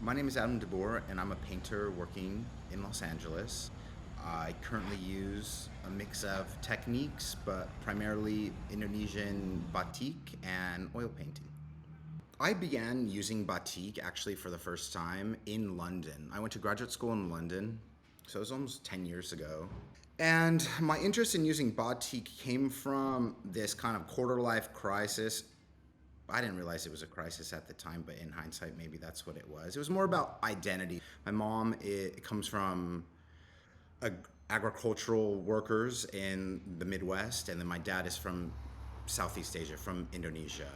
My name is Adam de Boer, and I'm a painter working in Los Angeles. I currently use a mix of techniques, but primarily Indonesian batik and oil painting. I began using batik actually for the first time in London. I went to graduate school in London, so it was almost 10 years ago. And my interest in using batik came from this kind of quarter life crisis. I didn't realize it was a crisis at the time, but in hindsight, maybe that's what it was. It was more about identity. My mom it comes from agricultural workers in the Midwest, and then my dad is from Southeast Asia, from Indonesia.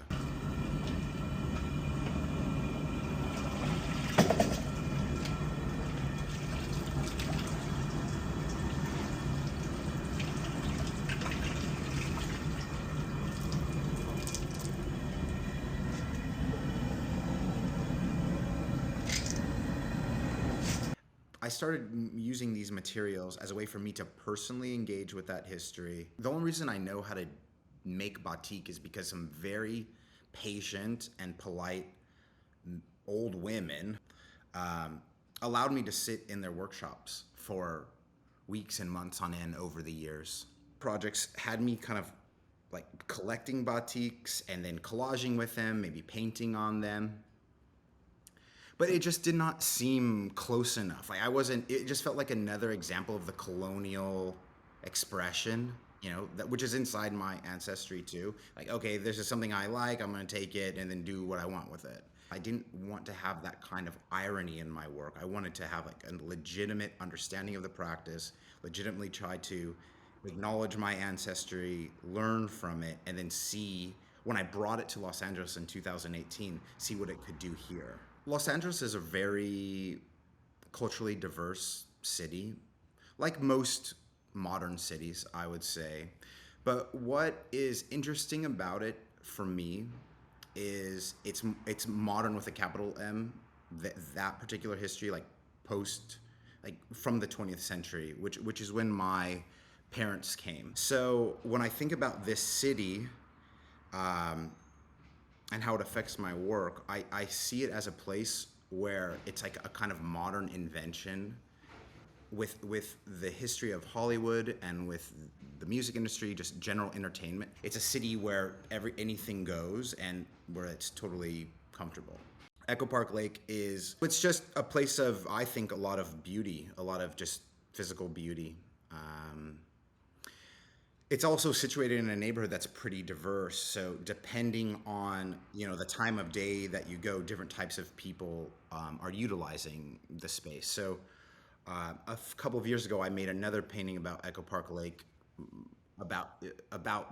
I started using these materials as a way for me to personally engage with that history. The only reason I know how to make batik is because some very patient and polite old women um, allowed me to sit in their workshops for weeks and months on end over the years. Projects had me kind of like collecting batiks and then collaging with them, maybe painting on them, but it just did not seem close enough. Like I wasn't. It just felt like another example of the colonial expression, which is inside my ancestry too. Like, okay, this is something I like. I'm gonna take it and then do what I want with it. I didn't want to have that kind of irony in my work. I wanted to have like a legitimate understanding of the practice, legitimately try to acknowledge my ancestry, learn from it, and then see when I brought it to Los Angeles in 2018, see what it could do here. Los Angeles is a very culturally diverse city, like most modern cities, I would say. But what is interesting about it for me is it's modern with a capital M. That particular history, like post, like from the 20th century, which is when my parents came. So when I think about this city, um, and how it affects my work, I see it as a place where it's like a kind of modern invention with the history of Hollywood and with the music industry, just general entertainment. It's a city where anything goes and where it's totally comfortable. Echo Park Lake it's just a place of, I think, a lot of beauty, a lot of just physical beauty. It's also situated in a neighborhood that's pretty diverse. So depending on the time of day that you go, different types of people are utilizing the space. So couple of years ago, I made another painting about Echo Park Lake, about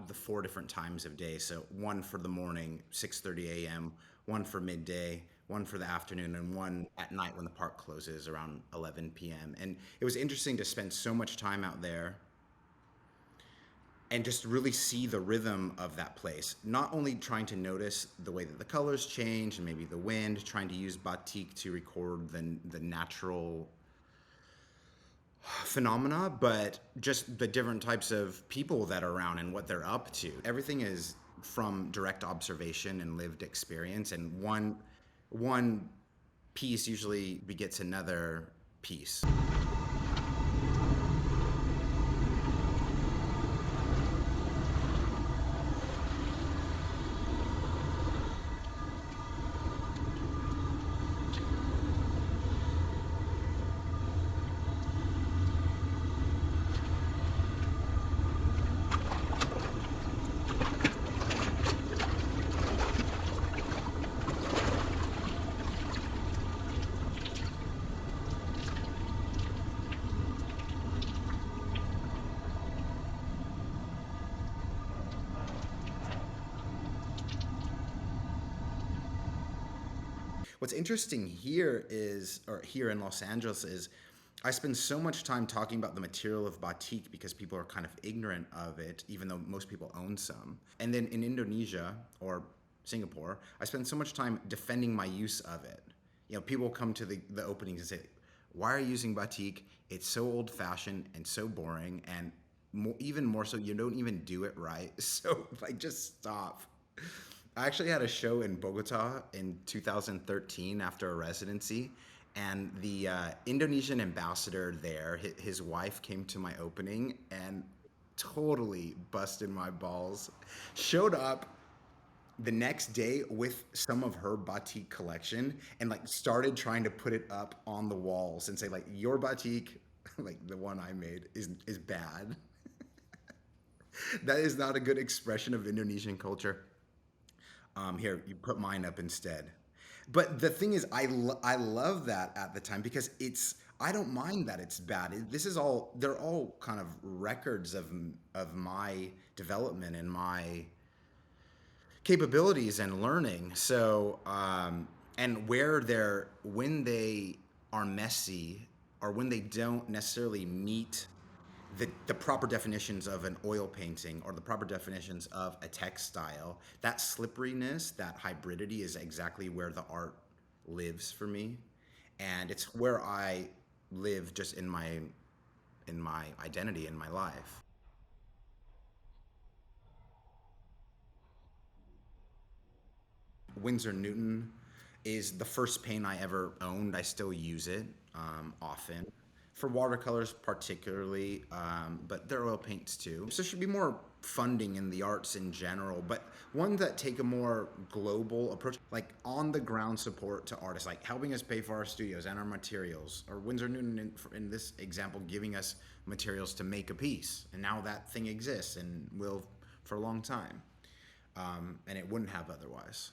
the four different times of day. So one for the morning, 6:30 a.m., one for midday, one for the afternoon, and one at night when the park closes around 11 p.m. And it was interesting to spend so much time out there and just really see the rhythm of that place. Not only trying to notice the way that the colors change and maybe the wind, trying to use batik to record the natural phenomena, but just the different types of people that are around and what they're up to. Everything is from direct observation and lived experience, and one piece usually begets another piece. What's interesting here in Los Angeles is I spend so much time talking about the material of batik because people are kind of ignorant of it, even though most people own some. And then in Indonesia or Singapore, I spend so much time defending my use of it. People come to the openings and say, "Why are you using batik? It's so old-fashioned and so boring, and even more so, you don't even do it right. So like, just stop." I actually had a show in Bogota in 2013 after a residency, and the Indonesian ambassador there, his wife came to my opening and totally busted my balls. Showed up the next day with some of her batik collection and like started trying to put it up on the walls and say like your batik, like the one I made, is bad. That is not a good expression of Indonesian culture. Here, you put mine up instead. But the thing is, I love that at the time because I don't mind that it's bad. This is all, they're all kind of records of my development and my capabilities and learning. So, and where when they are messy or when they don't necessarily meet the proper definitions of an oil painting or the proper definitions of a textile, that slipperiness, that hybridity is exactly where the art lives for me. And it's where I live just in my identity in my life. Winsor Newton is the first paint I ever owned. I still use it often for watercolors, particularly, but there are oil paints too. So there should be more funding in the arts in general, but one that take a more global approach, like on the ground support to artists, like helping us pay for our studios and our materials, or Winsor Newton in this example giving us materials to make a piece, and now that thing exists and will for a long time, and it wouldn't have otherwise.